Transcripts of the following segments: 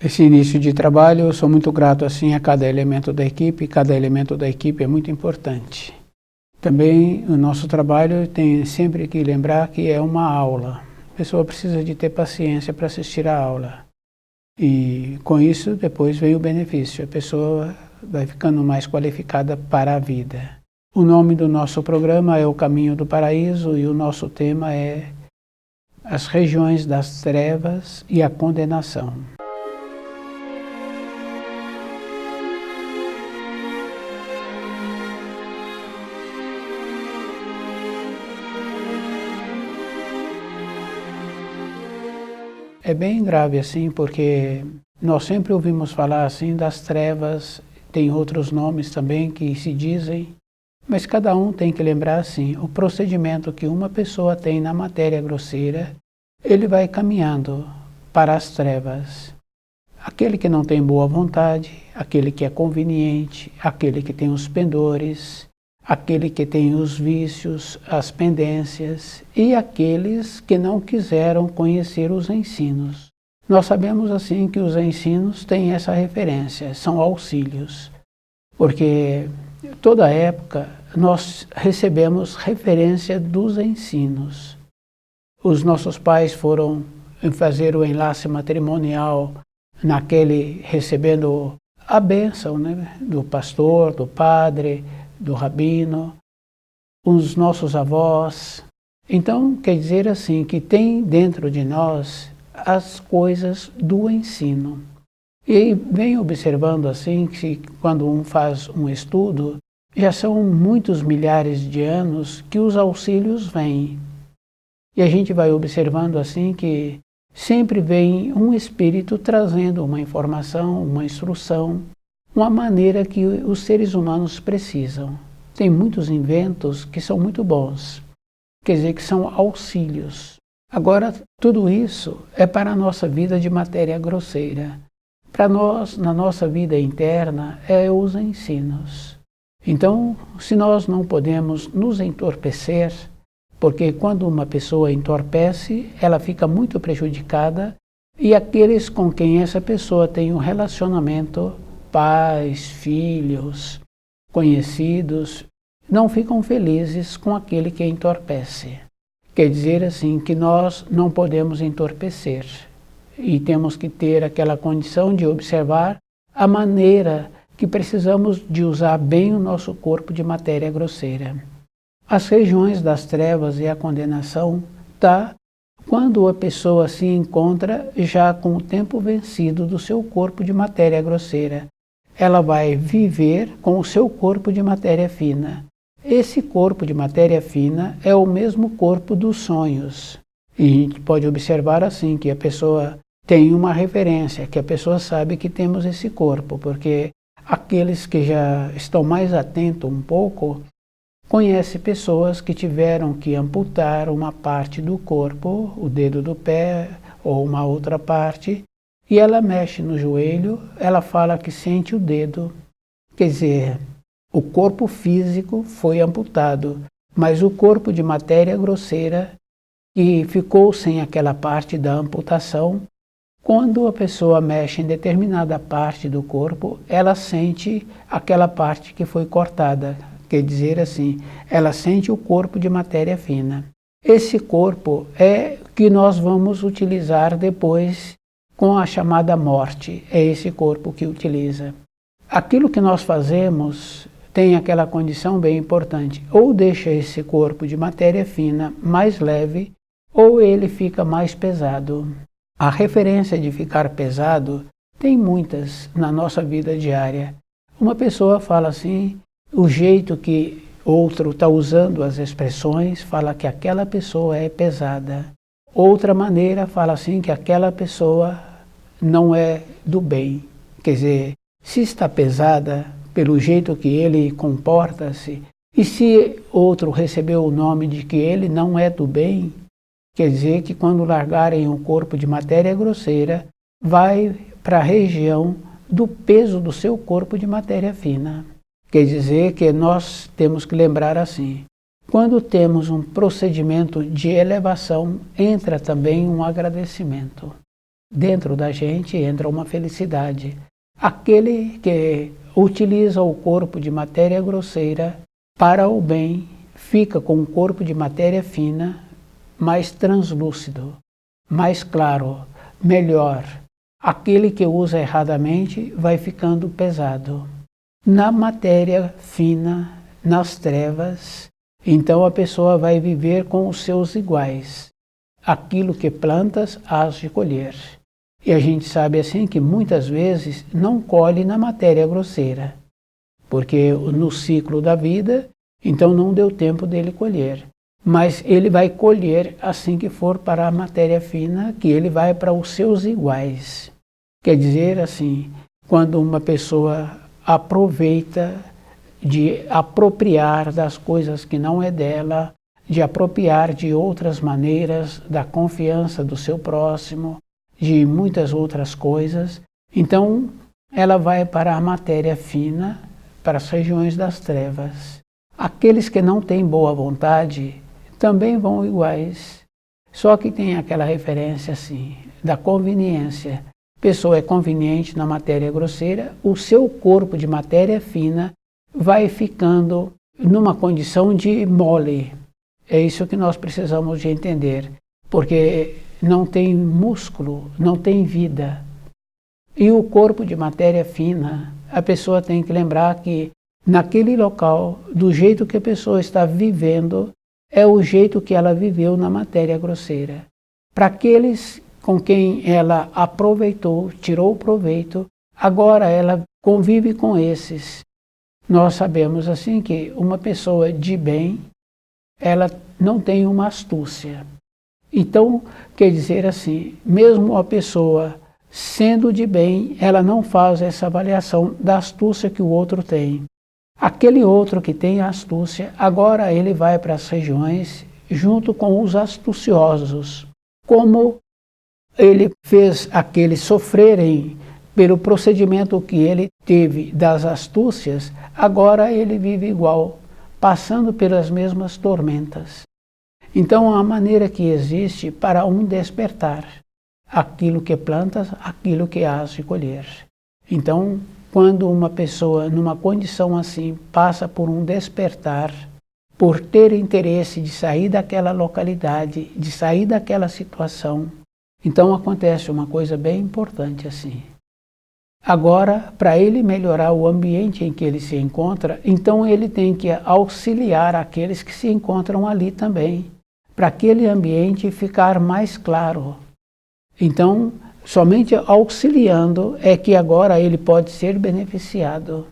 esse início de trabalho, eu sou muito grato assim a cada elemento da equipe é muito importante. Também o nosso trabalho tem sempre que lembrar que é uma aula. A pessoa precisa de ter paciência para assistir a aula. E com isso depois vem o benefício, a pessoa vai ficando mais qualificada para a vida. O nome do nosso programa é O Caminho do Paraíso e o nosso tema é As Regiões das Trevas e a Condenação. É bem grave assim, porque nós sempre ouvimos falar assim das trevas, tem outros nomes também que se dizem, mas cada um tem que lembrar assim, o procedimento que uma pessoa tem na matéria grosseira, ele vai caminhando para as trevas. Aquele que não tem boa vontade, aquele que é conveniente, aquele que tem os pendores, aquele que tem os vícios, as pendências e aqueles que não quiseram conhecer os ensinos. Nós sabemos assim que os ensinos têm essa referência, são auxílios, porque toda época nós recebemos referência dos ensinos. Os nossos pais foram fazer o enlace matrimonial recebendo a bênção, né, do pastor, do padre, do rabino, os nossos avós. Então, quer dizer assim, que tem dentro de nós as coisas do ensino. E vem observando assim, que quando um faz um estudo, já são muitos milhares de anos que os auxílios vêm. E a gente vai observando assim que sempre vem um espírito trazendo uma informação, uma instrução, uma maneira que os seres humanos precisam. Tem muitos inventos que são muito bons, quer dizer que são auxílios. Agora, tudo isso é para a nossa vida de matéria grosseira. Para nós, na nossa vida interna, é os ensinos. Então, se nós não podemos nos entorpecer, porque quando uma pessoa entorpece, ela fica muito prejudicada e aqueles com quem essa pessoa tem um relacionamento, pais, filhos, conhecidos, não ficam felizes com aquele que entorpece. Quer dizer assim que nós não podemos entorpecer e temos que ter aquela condição de observar a maneira que precisamos de usar bem o nosso corpo de matéria grosseira. As regiões das trevas e a condenação está quando a pessoa se encontra já com o tempo vencido do seu corpo de matéria grosseira. Ela vai viver com o seu corpo de matéria fina. Esse corpo de matéria fina é o mesmo corpo dos sonhos. E a gente pode observar assim que a pessoa tem uma referência, que a pessoa sabe que temos esse corpo, porque aqueles que já estão mais atentos um pouco, conhecem pessoas que tiveram que amputar uma parte do corpo, o dedo do pé ou uma outra parte, e ela mexe no joelho, ela fala que sente o dedo. Quer dizer, o corpo físico foi amputado, mas o corpo de matéria grosseira, que ficou sem aquela parte da amputação, quando a pessoa mexe em determinada parte do corpo, ela sente aquela parte que foi cortada. Quer dizer assim, ela sente o corpo de matéria fina. Esse corpo é que nós vamos utilizar depois com a chamada morte, é esse corpo que utiliza. Aquilo que nós fazemos tem aquela condição bem importante, ou deixa esse corpo de matéria fina mais leve, ou ele fica mais pesado. A referência de ficar pesado tem muitas na nossa vida diária. Uma pessoa fala assim, o jeito que outro está usando as expressões, fala que aquela pessoa é pesada. Outra maneira fala assim que aquela pessoa não é do bem. Quer dizer, se está pesada pelo jeito que ele comporta-se, e se outro recebeu o nome de que ele não é do bem, quer dizer que quando largarem o corpo de matéria grosseira, vai para a região do peso do seu corpo de matéria fina. Quer dizer que nós temos que lembrar assim, quando temos um procedimento de elevação, entra também um agradecimento. dentro da gente entra uma felicidade. Aquele que utiliza o corpo de matéria grosseira para o bem, fica com um corpo de matéria fina, mais translúcido, mais claro, melhor. Aquele que usa erradamente vai ficando pesado. Na matéria fina, nas trevas, então a pessoa vai viver com os seus iguais. Aquilo que plantas, hás de colher. E a gente sabe assim que muitas vezes não colhe na matéria grosseira, porque no ciclo da vida, então não deu tempo dele colher. Mas ele vai colher assim que for para a matéria fina, que ele vai para os seus iguais. Quer dizer assim, quando uma pessoa aproveita de apropriar das coisas que não é dela, de apropriar de outras maneiras da confiança do seu próximo, de muitas outras coisas, então ela vai para a matéria fina, para as regiões das trevas. Aqueles que não têm boa vontade também vão iguais, só que tem aquela referência assim, da conveniência. A pessoa é conveniente na matéria grosseira, o seu corpo de matéria fina vai ficando numa condição de mole. É isso que nós precisamos de entender, porque não tem músculo, não tem vida. E o corpo de matéria fina, a pessoa tem que lembrar que naquele local, do jeito que a pessoa está vivendo, é o jeito que ela viveu na matéria grosseira. Para aqueles com quem ela aproveitou, tirou proveito, agora ela convive com esses. Nós sabemos assim que uma pessoa de bem, ela não tem uma astúcia. Então, quer dizer assim, mesmo a pessoa sendo de bem, ela não faz essa avaliação da astúcia que o outro tem. Aquele outro que tem a astúcia, agora ele vai para as regiões junto com os astuciosos. Como ele fez aqueles sofrerem pelo procedimento que ele teve das astúcias, agora ele vive igual, passando pelas mesmas tormentas. Então, a maneira que existe para um despertar, aquilo que plantas, aquilo que hás de colher. Então, quando uma pessoa, numa condição assim, passa por um despertar, por ter interesse de sair daquela localidade, de sair daquela situação, então acontece uma coisa bem importante assim. Agora, para ele melhorar o ambiente em que ele se encontra, então ele tem que auxiliar aqueles que se encontram ali também, para aquele ambiente ficar mais claro. Então, somente auxiliando é que agora ele pode ser beneficiado.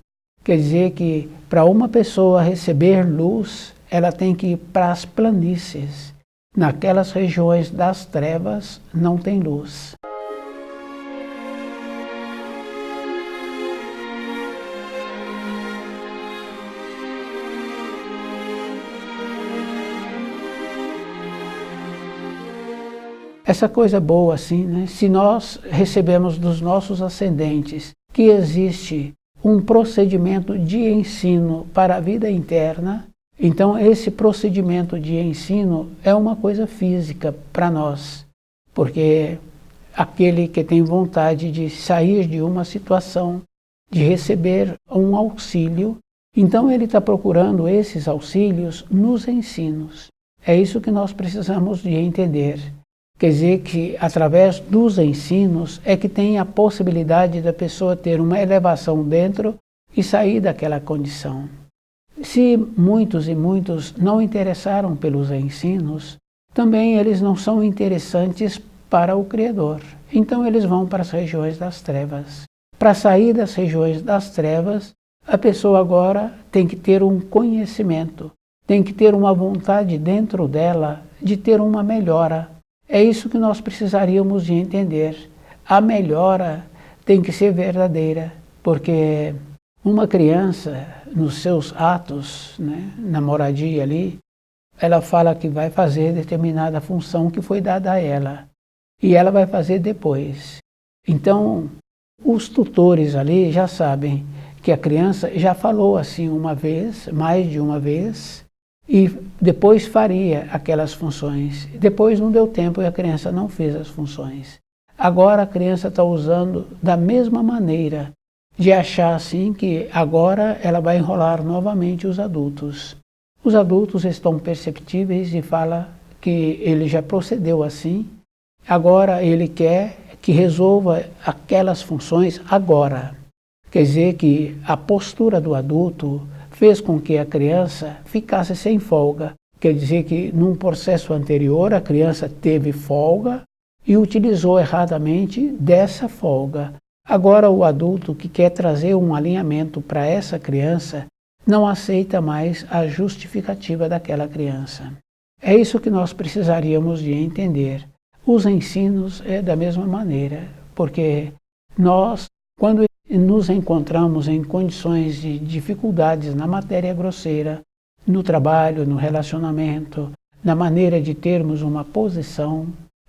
Quer dizer que para uma pessoa receber luz, ela tem que ir para as planícies. Naquelas regiões das trevas não tem luz. Essa coisa boa assim, né? Se nós recebemos dos nossos ascendentes que existe um procedimento de ensino para a vida interna, então esse procedimento de ensino é uma coisa física para nós, porque aquele que tem vontade de sair de uma situação, de receber um auxílio, então ele está procurando esses auxílios nos ensinos. É isso que nós precisamos de entender. Quer dizer que através dos ensinos é que tem a possibilidade da pessoa ter uma elevação dentro e sair daquela condição. Se muitos e muitos não interessaram pelos ensinos, também eles não são interessantes para o Criador. Então eles vão para as regiões das trevas. Para sair das regiões das trevas, a pessoa agora tem que ter um conhecimento, tem que ter uma vontade dentro dela de ter uma melhora. É isso que nós precisaríamos de entender. A melhora tem que ser verdadeira, porque uma criança, nos seus atos, né, na moradia ali, ela fala que vai fazer determinada função que foi dada a ela, e ela vai fazer depois. Então, os tutores ali já sabem que a criança já falou assim uma vez, mais de uma vez, e depois faria aquelas funções. Depois não deu tempo e a criança não fez as funções. agora a criança está usando da mesma maneira, de achar assim que agora ela vai enrolar novamente os adultos. Os adultos estão perceptíveis e falam que ele já procedeu assim, agora ele quer que resolva aquelas funções agora. Quer dizer que a postura do adulto fez com que a criança ficasse sem folga. Quer dizer que num processo anterior a criança teve folga e utilizou erradamente dessa folga. Agora o adulto que quer trazer um alinhamento para essa criança não aceita mais a justificativa daquela criança. É isso que nós precisaríamos de entender. Os ensinos é da mesma maneira, porque nós, quando nos encontramos em condições de dificuldades na matéria grosseira, no trabalho, no relacionamento, na maneira de termos uma posição,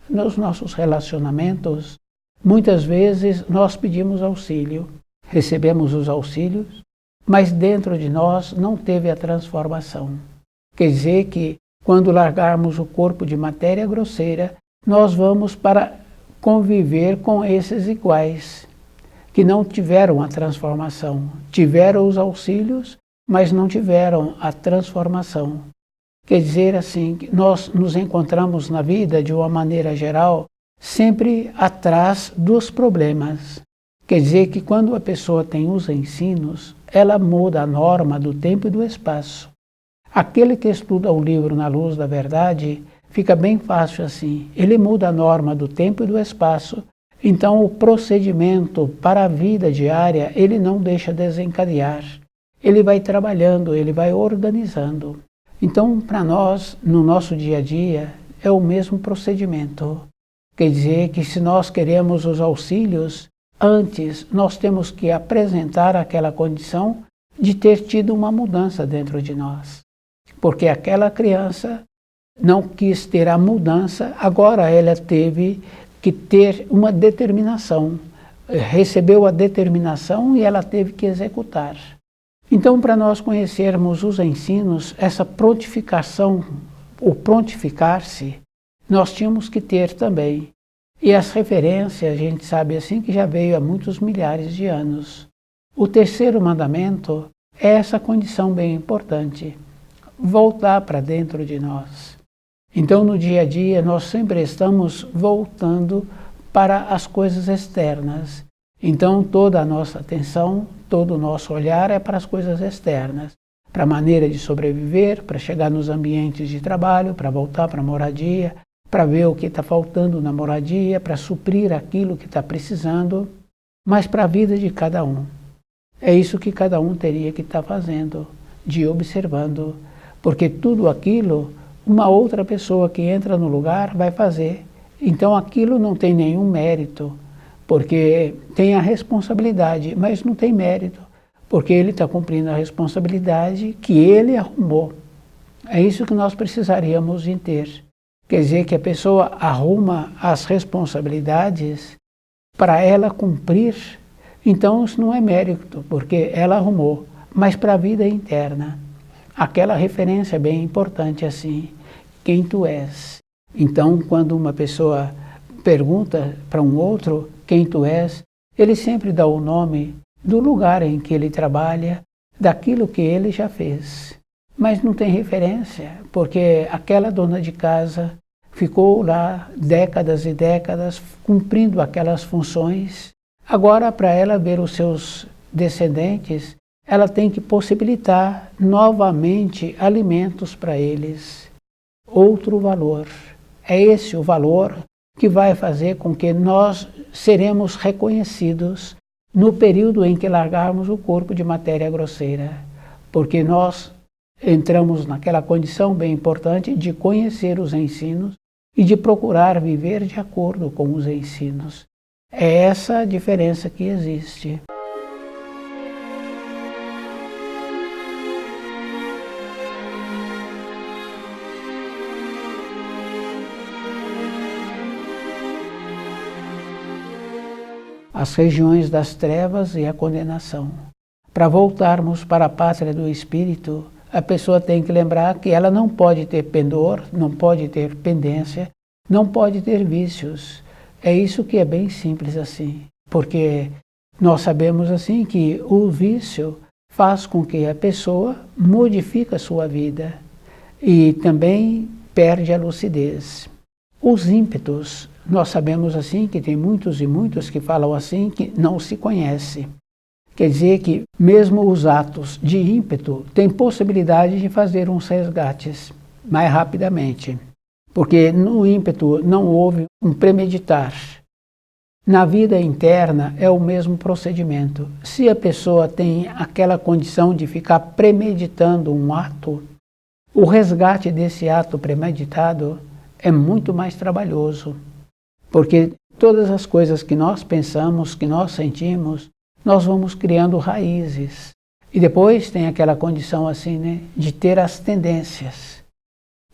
nos nossos relacionamentos, muitas vezes nós pedimos auxílio, recebemos os auxílios, mas dentro de nós não teve a transformação. Quer dizer que quando largarmos o corpo de matéria grosseira, nós vamos para conviver com esses iguais, que não tiveram a transformação. Tiveram os auxílios, mas não tiveram a transformação. Quer dizer assim, que nós nos encontramos na vida, de uma maneira geral, sempre atrás dos problemas. Quer dizer que quando a pessoa tem os ensinos, ela muda a norma do tempo e do espaço. Aquele que estuda o livro na luz da verdade, fica bem fácil assim. Ele muda a norma do tempo e do espaço, então o procedimento para a vida diária, ele não deixa desencadear. Ele vai trabalhando, ele vai organizando. Então, para nós, no nosso dia a dia, é o mesmo procedimento. Quer dizer que se nós queremos os auxílios, antes nós temos que apresentar aquela condição de ter tido uma mudança dentro de nós. Porque aquela criança não quis ter a mudança, agora ela teve que ter uma determinação. Recebeu a determinação e ela teve que executar. Então, para nós conhecermos os ensinos, essa prontificação, o prontificar-se, nós tínhamos que ter também. E as referências, a gente sabe assim, que já veio há muitos milhares de anos. O terceiro mandamento é essa condição bem importante, voltar para dentro de nós. Então, no dia a dia, nós sempre estamos voltando para as coisas externas. Então, toda a nossa atenção, todo o nosso olhar é para as coisas externas, para a maneira de sobreviver, para chegar nos ambientes de trabalho, para voltar para a moradia, para ver o que está faltando na moradia, para suprir aquilo que está precisando, mas para a vida de cada um. É isso que cada um teria que estar fazendo, de observando, porque tudo aquilo, uma outra pessoa que entra no lugar vai fazer. Então aquilo não tem nenhum mérito, porque tem a responsabilidade, mas não tem mérito, porque ele está cumprindo a responsabilidade que ele arrumou. É isso que nós precisaríamos de ter. Quer dizer que a pessoa arruma as responsabilidades para ela cumprir, então isso não é mérito, porque ela arrumou, mas para a vida interna. Aquela referência bem importante assim, quem tu és. Então, quando uma pessoa pergunta para um outro quem tu és, ele sempre dá o nome do lugar em que ele trabalha, daquilo que ele já fez. Mas não tem referência, porque aquela dona de casa ficou lá décadas e décadas cumprindo aquelas funções. Agora, para ela ver os seus descendentes, ela tem que possibilitar novamente alimentos para eles. Outro valor. É esse o valor que vai fazer com que nós seremos reconhecidos no período em que largarmos o corpo de matéria grosseira. Porque nós entramos naquela condição bem importante de conhecer os ensinos e de procurar viver de acordo com os ensinos. É essa a diferença que existe. As regiões das trevas e a condenação. Para voltarmos para a pátria do Espírito, a pessoa tem que lembrar que ela não pode ter pendor, não pode ter pendência, não pode ter vícios. É isso que é bem simples assim, porque nós sabemos assim que o vício faz com que a pessoa modifique a sua vida e também perde a lucidez. Os ímpetos, nós sabemos assim que tem muitos e muitos que falam assim que não se conhece. Quer dizer que mesmo os atos de ímpeto têm possibilidade de fazer uns resgates mais rapidamente. Porque no ímpeto não houve um premeditar. Na vida interna é o mesmo procedimento. Se a pessoa tem aquela condição de ficar premeditando um ato, o resgate desse ato premeditado é muito mais trabalhoso. Porque todas as coisas que nós pensamos, que nós sentimos, nós vamos criando raízes. E depois tem aquela condição assim, né, de ter as tendências.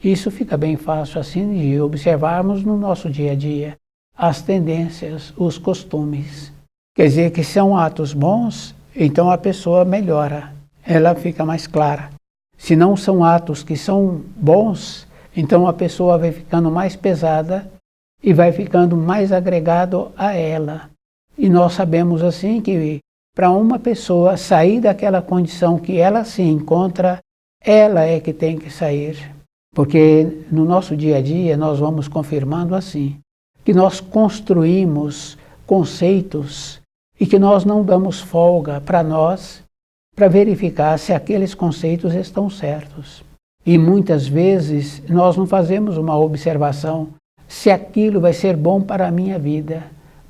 Isso fica bem fácil assim de observarmos no nosso dia a dia. As tendências, os costumes. Quer dizer que são atos bons, então a pessoa melhora, ela fica mais clara. Se não são atos que são bons, então a pessoa vai ficando mais pesada e vai ficando mais agregado a ela. E nós sabemos assim que para uma pessoa sair daquela condição que ela se encontra, ela é que tem que sair. Porque no nosso dia a dia nós vamos confirmando assim, que nós construímos conceitos e que nós não damos folga para nós, para verificar se aqueles conceitos estão certos. E muitas vezes nós não fazemos uma observação se aquilo vai ser bom para a minha vida.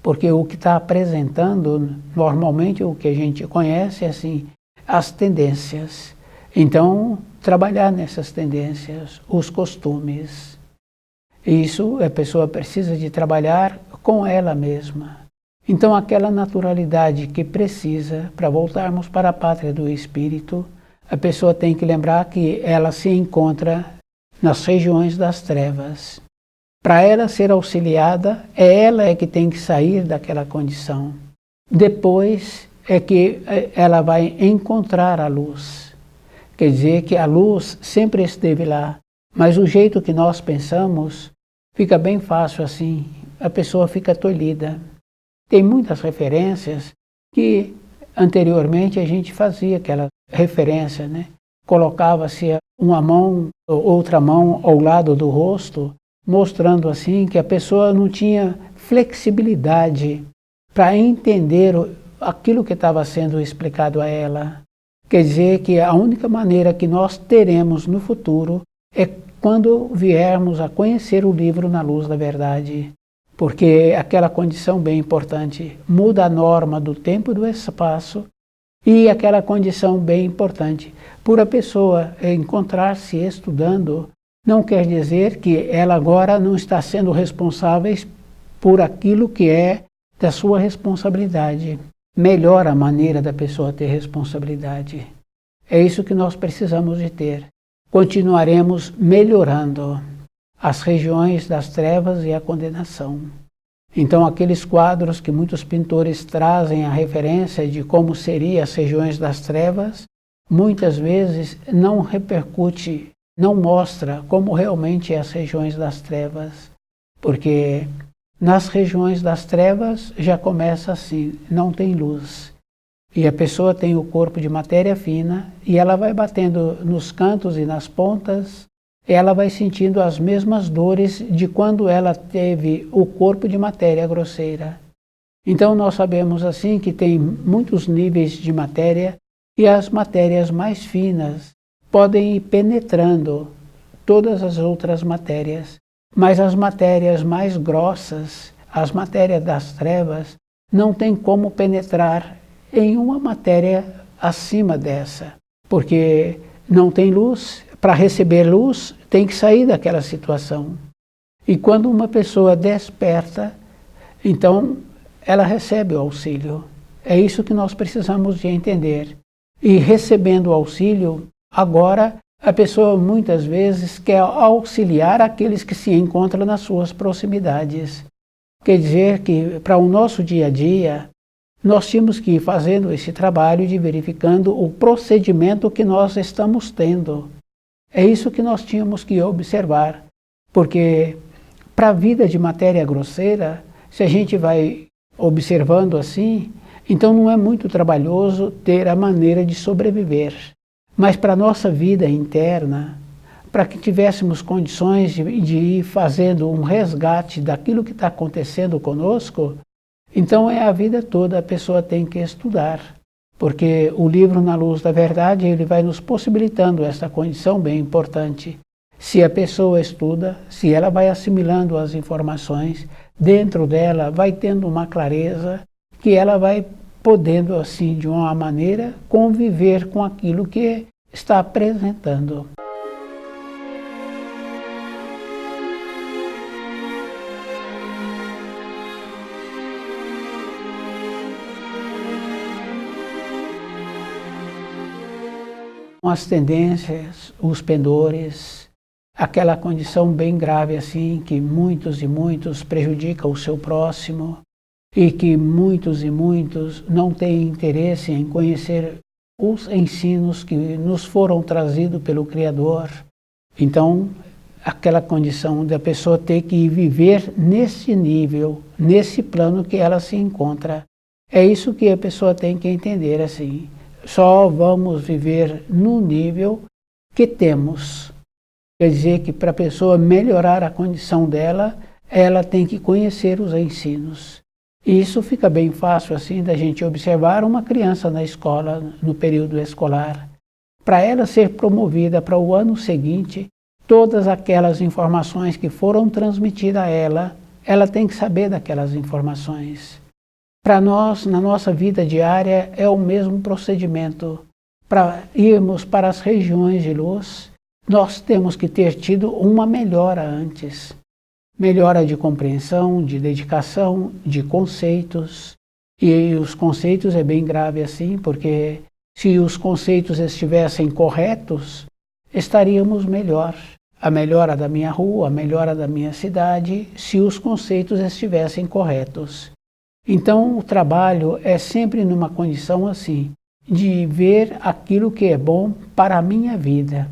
Porque o que está apresentando, normalmente o que a gente conhece é assim, as tendências. Então, trabalhar nessas tendências, os costumes. Isso a pessoa precisa de trabalhar com ela mesma. Então, aquela naturalidade que precisa, para voltarmos para a pátria do espírito, a pessoa tem que lembrar que ela se encontra nas regiões das trevas. Para ela ser auxiliada, ela é que tem que sair daquela condição. Depois é que ela vai encontrar a luz. Quer dizer que a luz sempre esteve lá, mas o jeito que nós pensamos fica bem fácil assim, a pessoa fica tolhida. Tem muitas referências que anteriormente a gente fazia aquela referência, né? Colocava-se uma mão, outra mão ao lado do rosto, mostrando assim que a pessoa não tinha flexibilidade para entender aquilo que estava sendo explicado a ela. Quer dizer que a única maneira que nós teremos no futuro é quando viermos a conhecer o livro Na Luz da Verdade. Porque aquela condição bem importante muda a norma do tempo e do espaço, e aquela condição bem importante, por a pessoa encontrar-se estudando, não quer dizer que ela agora não está sendo responsável por aquilo que é da sua responsabilidade. Melhora a maneira da pessoa ter responsabilidade. É isso que nós precisamos de ter. Continuaremos melhorando as regiões das trevas e a condenação. Então, aqueles quadros que muitos pintores trazem a referência de como seriam as regiões das trevas, muitas vezes não repercute, não mostra como realmente é as regiões das trevas, porque nas regiões das trevas já começa assim, não tem luz. E a pessoa tem o corpo de matéria fina e ela vai batendo nos cantos e nas pontas, ela vai sentindo as mesmas dores de quando ela teve o corpo de matéria grosseira. Então nós sabemos assim que tem muitos níveis de matéria e as matérias mais finas podem ir penetrando todas as outras matérias, mas as matérias mais grossas, as matérias das trevas, não tem como penetrar em uma matéria acima dessa, porque não tem luz. Para receber luz, tem que sair daquela situação. E quando uma pessoa desperta, então ela recebe o auxílio. É isso que nós precisamos de entender. E recebendo o auxílio, agora a pessoa muitas vezes quer auxiliar aqueles que se encontram nas suas proximidades. Quer dizer que para o nosso dia a dia, nós tínhamos que ir fazendo esse trabalho de verificando o procedimento que nós estamos tendo. É isso que nós tínhamos que observar, porque para a vida de matéria grosseira, se a gente vai observando assim, então não é muito trabalhoso ter a maneira de sobreviver. Mas para a nossa vida interna, para que tivéssemos condições de ir fazendo um resgate daquilo que está acontecendo conosco, então é a vida toda a pessoa tem que estudar. Porque o livro Na Luz da Verdade, ele vai nos possibilitando essa condição bem importante. Se a pessoa estuda, se ela vai assimilando as informações, dentro dela vai tendo uma clareza que ela vai podendo, assim, de uma maneira, conviver com aquilo que está apresentando. As tendências, os pendores, aquela condição bem grave assim, que muitos e muitos prejudicam o seu próximo e que muitos e muitos não têm interesse em conhecer os ensinos que nos foram trazidos pelo Criador. Então, aquela condição da pessoa ter que viver nesse nível, nesse plano que ela se encontra. É isso que a pessoa tem que entender assim. Só vamos viver no nível que temos. Quer dizer que para a pessoa melhorar a condição dela, ela tem que conhecer os ensinos. E isso fica bem fácil assim da gente observar uma criança na escola, no período escolar. Para ela ser promovida para o ano seguinte, todas aquelas informações que foram transmitidas a ela tem que saber daquelas informações. Para nós, na nossa vida diária, é o mesmo procedimento. Para irmos para as regiões de luz, nós temos que ter tido uma melhora antes. Melhora de compreensão, de dedicação, de conceitos. E os conceitos é bem grave assim, porque se os conceitos estivessem corretos, estaríamos melhor. A melhora da minha rua, a melhora da minha cidade, se os conceitos estivessem corretos. Então, o trabalho é sempre numa condição assim, de ver aquilo que é bom para a minha vida.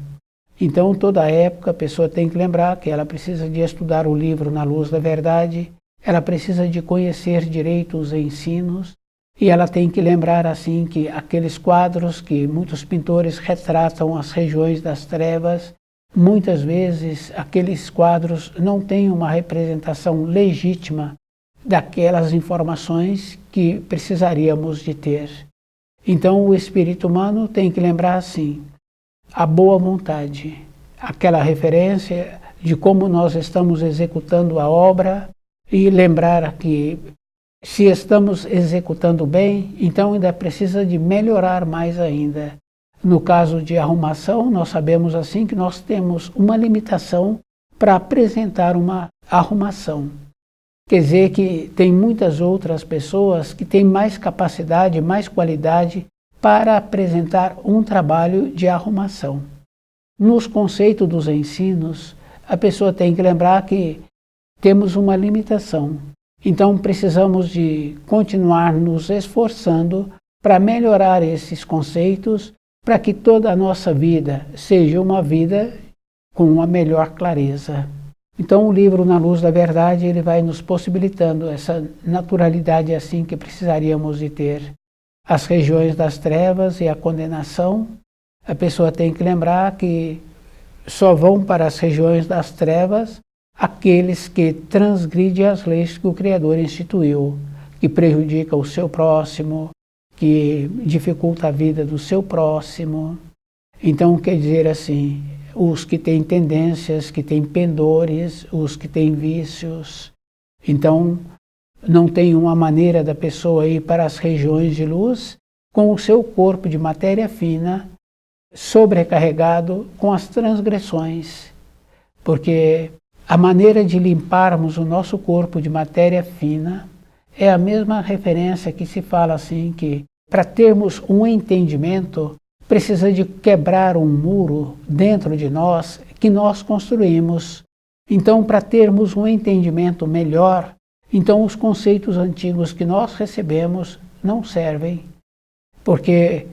Então, toda época, a pessoa tem que lembrar que ela precisa de estudar o livro Na Luz da Verdade, ela precisa de conhecer direito os ensinos, e ela tem que lembrar assim que aqueles quadros que muitos pintores retratam as regiões das trevas, muitas vezes aqueles quadros não têm uma representação legítima daquelas informações que precisaríamos de ter. Então o espírito humano tem que lembrar assim, a boa vontade, aquela referência de como nós estamos executando a obra e lembrar que se estamos executando bem, então ainda precisa de melhorar mais ainda. No caso de arrumação, nós sabemos assim que nós temos uma limitação para apresentar uma arrumação. Quer dizer que tem muitas outras pessoas que têm mais capacidade, mais qualidade para apresentar um trabalho de arrumação. Nos conceitos dos ensinos, a pessoa tem que lembrar que temos uma limitação. Então precisamos de continuar nos esforçando para melhorar esses conceitos, para que toda a nossa vida seja uma vida com uma melhor clareza. Então o livro Na Luz da Verdade, ele vai nos possibilitando essa naturalidade assim que precisaríamos de ter. As regiões das trevas e a condenação, a pessoa tem que lembrar que só vão para as regiões das trevas aqueles que transgridem as leis que o Criador instituiu, que prejudica o seu próximo, que dificulta a vida do seu próximo. Então quer dizer assim, os que têm tendências, que têm pendores, os que têm vícios. Então, não tem uma maneira da pessoa ir para as regiões de luz com o seu corpo de matéria fina sobrecarregado com as transgressões. Porque a maneira de limparmos o nosso corpo de matéria fina é a mesma referência que se fala assim que para termos um entendimento precisa de quebrar um muro dentro de nós que nós construímos. Então, para termos um entendimento melhor, então os conceitos antigos que nós recebemos não servem. Porque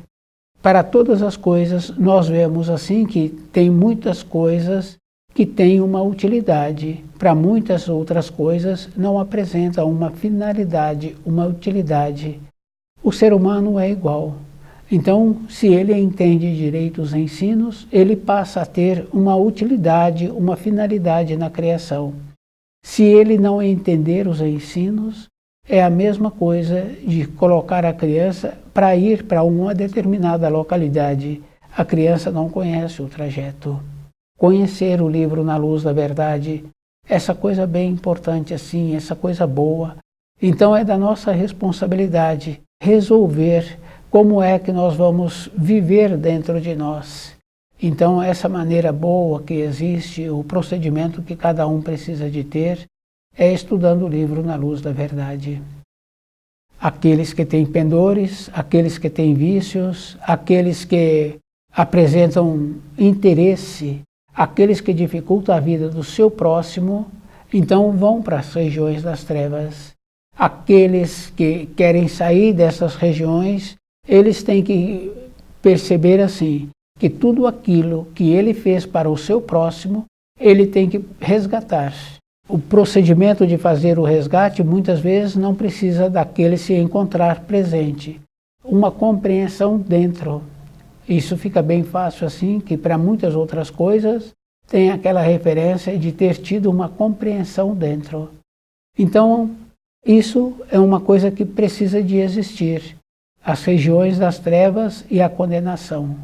para todas as coisas nós vemos assim que tem muitas coisas que tem uma utilidade. Para muitas outras coisas não apresenta uma finalidade, uma utilidade. O ser humano é igual. Então, se ele entende direito os ensinos, ele passa a ter uma utilidade, uma finalidade na criação. Se ele não entender os ensinos, é a mesma coisa de colocar a criança para ir para uma determinada localidade. A criança não conhece o trajeto. Conhecer o livro Na Luz da Verdade, essa coisa bem importante assim, essa coisa boa. Então é da nossa responsabilidade resolver como é que nós vamos viver dentro de nós. Então essa maneira boa que existe, o procedimento que cada um precisa de ter, é estudando o livro Na Luz da Verdade. Aqueles que têm pendores, aqueles que têm vícios, aqueles que apresentam interesse, aqueles que dificultam a vida do seu próximo, então vão para as regiões das trevas. Aqueles que querem sair dessas regiões, eles têm que perceber assim, que tudo aquilo que ele fez para o seu próximo, ele tem que resgatar. O procedimento de fazer o resgate muitas vezes não precisa daquele se encontrar presente. Uma compreensão dentro. Isso fica bem fácil assim, que para muitas outras coisas tem aquela referência de ter tido uma compreensão dentro. Então, isso é uma coisa que precisa de existir. As regiões das trevas e a condenação.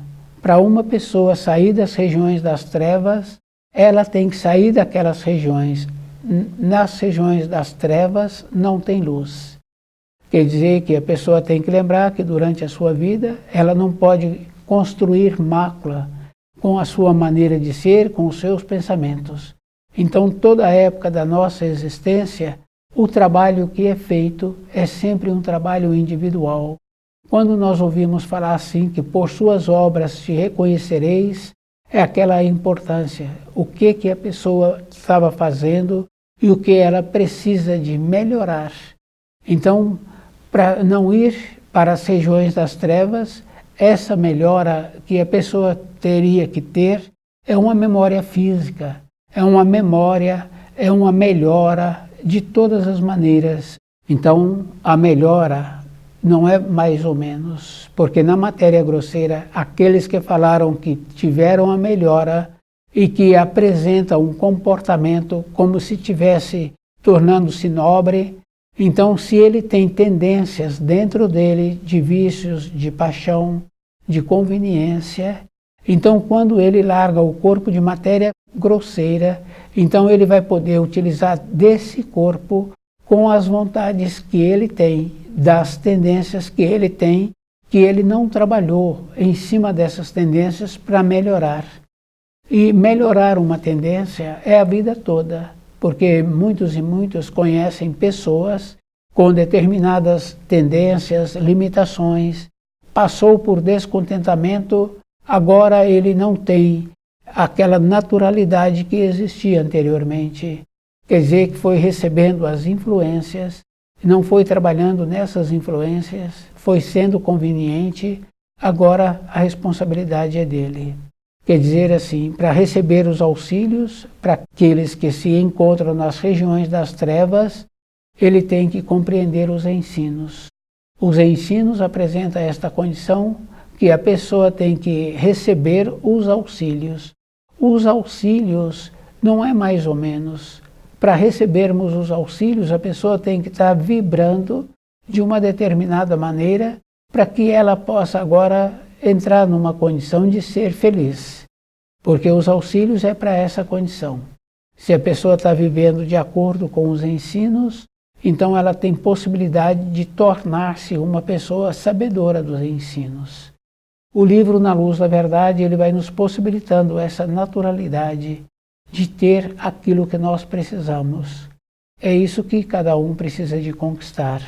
Para uma pessoa sair das regiões das trevas, ela tem que sair daquelas regiões. Nas regiões das trevas não tem luz. Quer dizer que a pessoa tem que lembrar que durante a sua vida ela não pode construir mácula com a sua maneira de ser, com os seus pensamentos. Então toda a época da nossa existência, o trabalho que é feito é sempre um trabalho individual. Quando nós ouvimos falar assim, que por suas obras te reconhecereis, é aquela importância, o que a pessoa estava fazendo e o que ela precisa de melhorar. Então, para não ir para as regiões das trevas, essa melhora que a pessoa teria que ter é uma memória física, é uma memória, é uma melhora de todas as maneiras. Então, a melhora não é mais ou menos, porque na matéria grosseira, aqueles que falaram que tiveram a melhora e que apresentam um comportamento como se estivesse tornando-se nobre, então se ele tem tendências dentro dele de vícios, de paixão, de conveniência, então quando ele larga o corpo de matéria grosseira, então ele vai poder utilizar desse corpo com as vontades que ele tem, das tendências que ele não trabalhou em cima dessas tendências para melhorar. E melhorar uma tendência é a vida toda, porque muitos e muitos conhecem pessoas com determinadas tendências, limitações, passou por descontentamento, agora ele não tem aquela naturalidade que existia anteriormente. Quer dizer que foi recebendo as influências, não foi trabalhando nessas influências, foi sendo conveniente, agora a responsabilidade é dele. Quer dizer assim, para receber os auxílios, para aqueles que se encontram nas regiões das trevas, ele tem que compreender os ensinos. Os ensinos apresentam esta condição que a pessoa tem que receber os auxílios. Os auxílios não é mais ou menos. Para recebermos os auxílios, a pessoa tem que estar vibrando de uma determinada maneira para que ela possa agora entrar numa condição de ser feliz. Porque os auxílios é para essa condição. Se a pessoa está vivendo de acordo com os ensinos, então ela tem possibilidade de tornar-se uma pessoa sabedora dos ensinos. O livro Na Luz da Verdade, ele vai nos possibilitando essa naturalidade de ter aquilo que nós precisamos. É isso que cada um precisa de conquistar.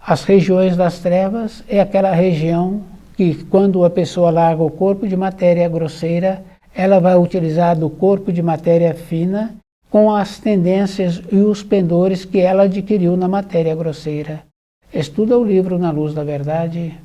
As regiões das trevas é aquela região que quando a pessoa larga o corpo de matéria grosseira, ela vai utilizar do corpo de matéria fina com as tendências e os pendores que ela adquiriu na matéria grosseira. Estuda o livro Na Luz da Verdade.